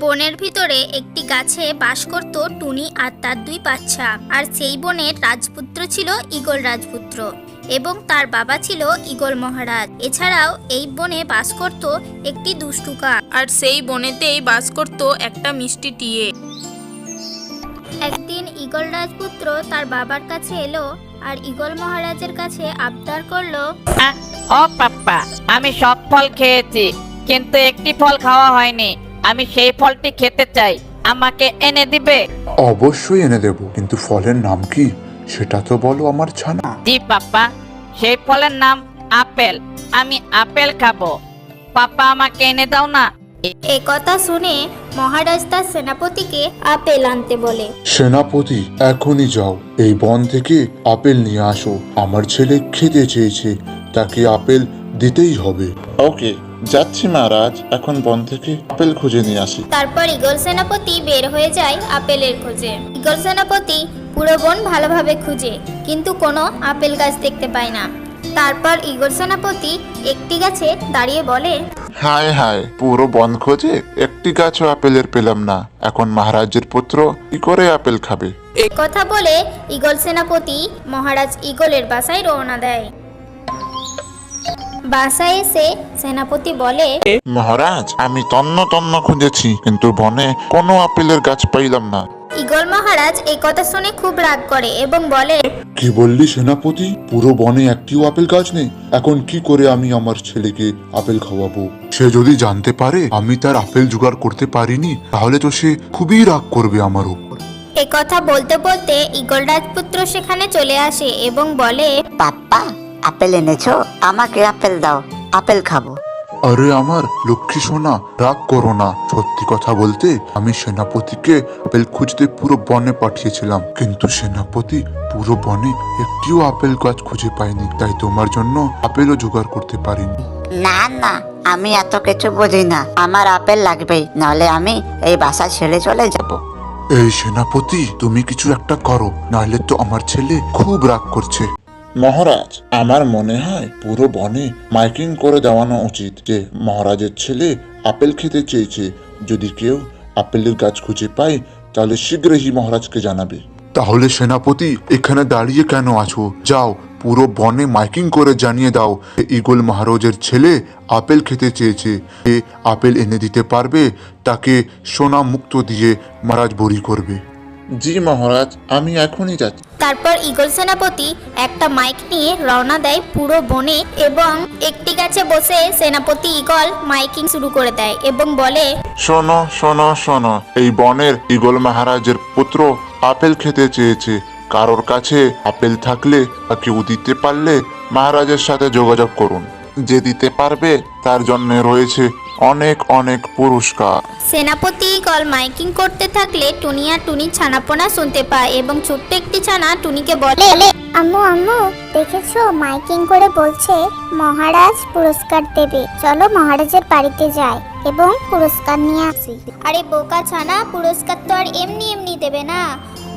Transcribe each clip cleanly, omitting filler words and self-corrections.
বনের ভিতরে একটি গাছে বাস করত টুনি আর তার দুই বাচ্চা। আর সেই বনের রাজপুত্র ছিল ঈগল রাজপুত্র এবং তার বাবা ছিল ঈগল মহারাজ। এছাড়াও এই বনে বাস করত একটি দুষ্টু কাক, আর সেই বনেতেই বাস করত একটা মিষ্টি টিয়ে। একদিন ঈগল রাজপুত্র তার বাবার কাছে এলো আর ঈগল মহারাজের কাছে আবদার করলো, ও পাপ্পা, আমি সব ফল খেয়েছি, কিন্তু একটি ফল খাওয়া হয়নি। আমি সেই ফলটি খেতে চাই, আমাকে এনে দিবে? অবশ্যই এনে দেব, কিন্তু ফলের নাম কি সেটা তো বলো আমার ছানা। জি পাপ্পা, সেই ফলের নাম আপেল। আমি আপেল খাবো। পাপ্পা, আমাকে এনে দাও না। এ কথা শুনে মহারাজ তার সেনাপতিকে আপেল আনতে বলে। সেনাপতি, এখনই যাও, এই বন থেকে আপেল নিয়ে আসো। আমার ছেলে খেতে চেয়েছে, তাকে আপেল দিতেই হবে। ওকে, যাচ্ছি মহারাজ। এখন বন থেকে আপেল খুঁজে নিয়ে আসি। তারপর ঈগল সেনাপতি বের হয়ে যায় আপেলের খোঁজে। ঈগল সেনাপতি পুরো বন ভালোভাবে খুঁজে, কিন্তু কোনো আপেল গাছ দেখতে পায় না। তারপর ঈগল সেনাপতি একটি গাছে দাঁড়িয়ে বলে, হায় হায়, পুরো বন খোঁজে একটি গাছও আপেলের পেলাম না। এখন মহারাজের পুত্র কি করে আপেল খাবে? এই কথা বলে ঈগল সেনাপতি মহারাজ ঈগলের বাসায় রওনা দেয়। বাসায় এসে সেনাপতি বলে, মহারাজ, আমি তন্ন তন্ন খুঁজেছি, কিন্তু বনে কোনো আপেলের গাছ পাইলাম না। ঈগল মহারাজ এই কথা শুনে খুব রাগ করে এবং বলে, কি বললি সেনাপতি? পুরো বনে একটিও আপেল গাছ নেই? এখন কি করে আমি আমার ছেলেকে আপেল খাওয়াবো? সে যদি জানতে পারে আমি তার আপেল জোগাড় করতে পারিনি, তাহলে তো সে খুবই রাগ করবে আমার উপর। এ কথা বলতে বলতে ঈগল রাজপুত্র সেখানে চলে আসে এবং বলে, পাপ্পা, আপেল এনেছো? আমাকে আপেল দাও, আপেল খাবো। আরে আমার লক্ষ্মী সোনা, রাগ করো না। সত্যি কথা বলতে আমি সেনাপতিকে আপেল খুঁজতে পুরো বনে পাঠিয়েছিলাম, কিন্তু সেনাপতি পুরো বনে একটিও আপেল গাছ খুঁজে পায়নি, তাই তোমার জন্য আপেলও জোগাড় করতে পারিনি। না না, আমি এত কিছু বুঝি না। আমার আপেল লাগবেই, নাহলে আমি এই বাসা ছেড়ে চলে যাব। এই সেনাপতি, তুমি কিছু একটা করো, নাহলে তো আমার ছেলে খুব রাগ করছে। মহারাজ, আমার মনে হয় পুরো বনে মাইকিং করে দেওয়ানো উচিত যে মহারাজের ছেলে আপেল খেতে চেয়েছে। যদি কেউ আপেলের গাছ খুঁজে পায় তাহলে শীঘ্রই মহারাজকে জানাবে। তাহলে সেনাপতি, এখানে দাঁড়িয়ে কেন আছো? যাও, পুরো বনে মাইকিং করে জানিয়ে দাও ঈগল মহারাজের ছেলে আপেল খেতে চেয়েছে। যে আপেল এনে দিতে পারবে তাকে সোনা মুক্ত দিয়ে মহারাজ বরী করবে। জি মহারাজ, আমি এখনই যাচ্ছি। তারপর ঈগল সেনাপতি একটা মাইক নিয়ে রওনা দেয় পুরো বনে এবং একটি গাছে বসে সেনাপতি ঈগল মাইকিং শুরু করে দেয় এবং বলে, শোনো শোনো শোনো, এই বনের ঈগল মহারাজের পুত্র আপেল খেতে চেয়েছে। কারোর কাছে আপেল থাকলে বা কেউ দিতে পারলে মহারাজের সাথে যোগাযোগ করুন। যে দিতে পারবে তার জন্য রয়েছে অনেক অনেক পুরস্কার। সেনাপতি ঈগল মাইকিং করতে থাকলে টুনি আর টুনি ছানাপোনা শুনতে পায় এবং ছোট্ট একটি ছানা টুনিকে বলে, আম্মু আম্মু, দেখেছো মাইকিং করে বলছে মহারাজ পুরস্কার দেবে। চলো মহারাজের বাড়িতে যাই এবং পুরস্কার নিয়ে আসি। আরে বোকা ছানা, পুরস্কার তো আর এমনি এমনি দেবে না।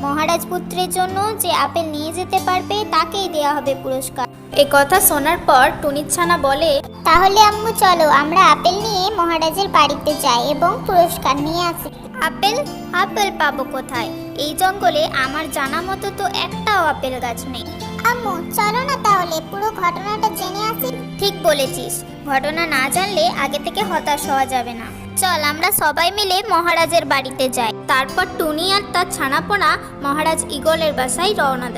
মহারাজ পুত্রের জন্য যে আপেল নিয়ে যেতে পারবে তাকেই দেয়া হবে পুরস্কার। এ কথা শোনার পর টুনির ছানা বলে, তাহলে আম্মু চলো আমরা আপেল নিয়ে মহারাজের বাড়িতে যাই এবং পুরস্কার নিয়ে আসি। আপেল? আপেল পাবো কোথায়? এই জঙ্গলে আমার জানা মতো তো একটাও আপেল গাছ নেই। আম্মু চলো না তাহলে পুরো ঘটনাটা জেনে আসি। ঠিক বলেছিস, ঘটনা না জানলে আগে থেকে হতাশ হওয়া যাবে না। চল আমরা সবাই মিলে মহারাজের বাড়িতে যাই। তারপর টুনি আর তার ছানাপোনা মহারাজ ঈগলের বাসায় রওনা দেয়।